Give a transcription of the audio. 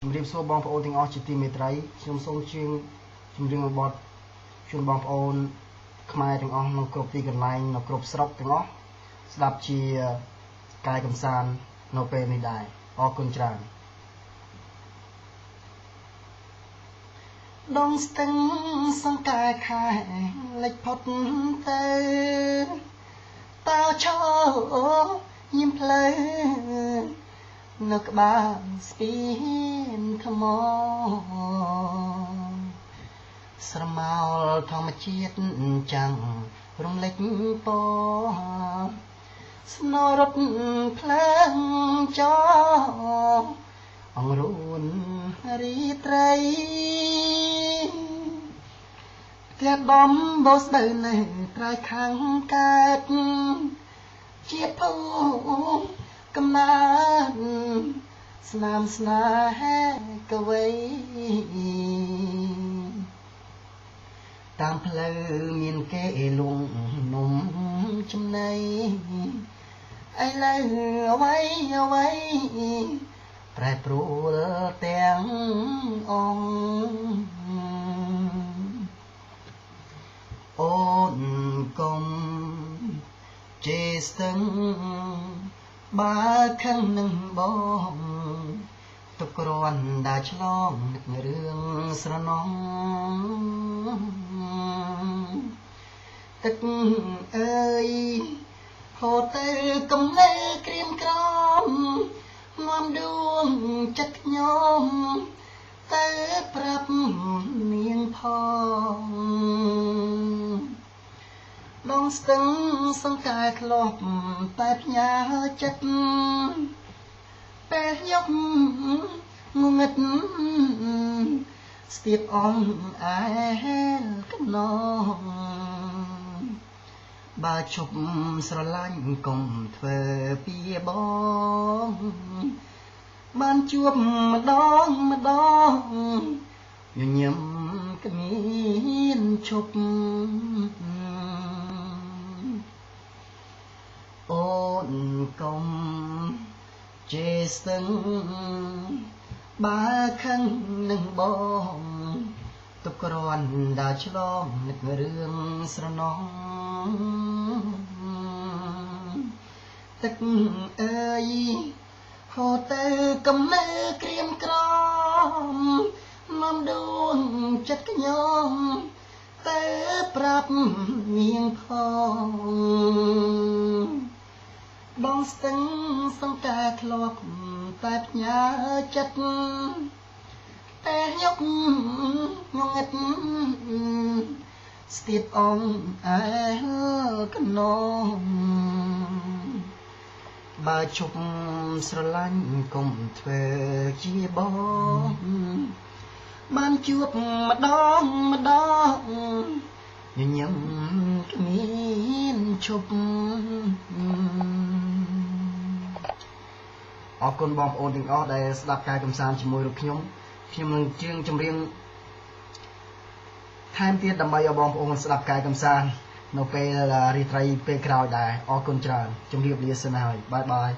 ជំរាបសួរបងប្អូនទាំងអស់ជាទីមេត្រីខ្ញុំសូមជឿជំរាបបទជូនបងប្អូនខ្មែរទាំងអស់នៅគ្រប់ទីកន្លែងនៅគ្រប់ស្រុកទាំងអស់ស្ដាប់ជាកាយកំសាន្តនៅពេលនេះដែរអរគុណច្រើនដងស្ទឹងសង្កែខែលិចផុតទៅតើឈរញៀមផ្លូវនៅក្បែរស្ពានថ្មស្រមោលធម្មជាតិចាំងរំលេចពស្នរត់ភ្លើងចអង្រួនរីត្រីផ្ទះដំបោស្បៅនៅត្រៃខាងកើតជាភូកំណើតស្នាមស្នេហាកវីតាមផ្លូវមានគេលងនំចំណៃឥឡូវអ្វីប្រែប្រួលទាំងអង្គអូនកុំជេរស្ទឹងបើខឹងនឹងបងទុកគ្រាន់តែឆ្លងនឹករឿងស្រណងទឹកអើយហូរទៅកំណើក្រៀមក្រំនាំដួងចិត្តខ្ញុំទៅប្រាប់នាងផងដងស្ទឹងសង្កែធ្លាប់តែផ្ញើចិត្តពេលយកងងឹតស្ទាបអងអែលកំណងបើជប់ស្រឡាញ់កុំធ្វើពីបងបានជួបម្ដងញញឹមគ្មានឈប់អូនកុំជេរស្ទឹងបើខឹងនឹងបងទុកគ្រាន់តែឆ្លងនឹករឿងស្រណងទឹកអើយហូរទៅកំណើក្រៀមក្រំនាំដួងចិត្តខ្ញុំទៅប្រាប់នាងផងដងស្ទឹងសង្កែធ្លាប់តែផ្ញើចិត្តតែយកងងឹតស្ទាបអងអែលកណងបើជប់ស្រឡាញ់កុំធ្វើជាបងបានជួបម្ដងញញឹមគ្មានឈប់អរគុណបងប្អូនទាំងអស់ដែលស្ដាប់ការកំសាន្តជាមួយរូបខ្ញុំនឹងជើងចម្រៀងថែមទៀតដើម្បីឲ្យបងប្អូនស្ដាប់ការកំសាន្តនៅពេលរាត្រីពេលក្រោយដែរអរគុណច្រើនជម្រាបលាសិនហើយបាយ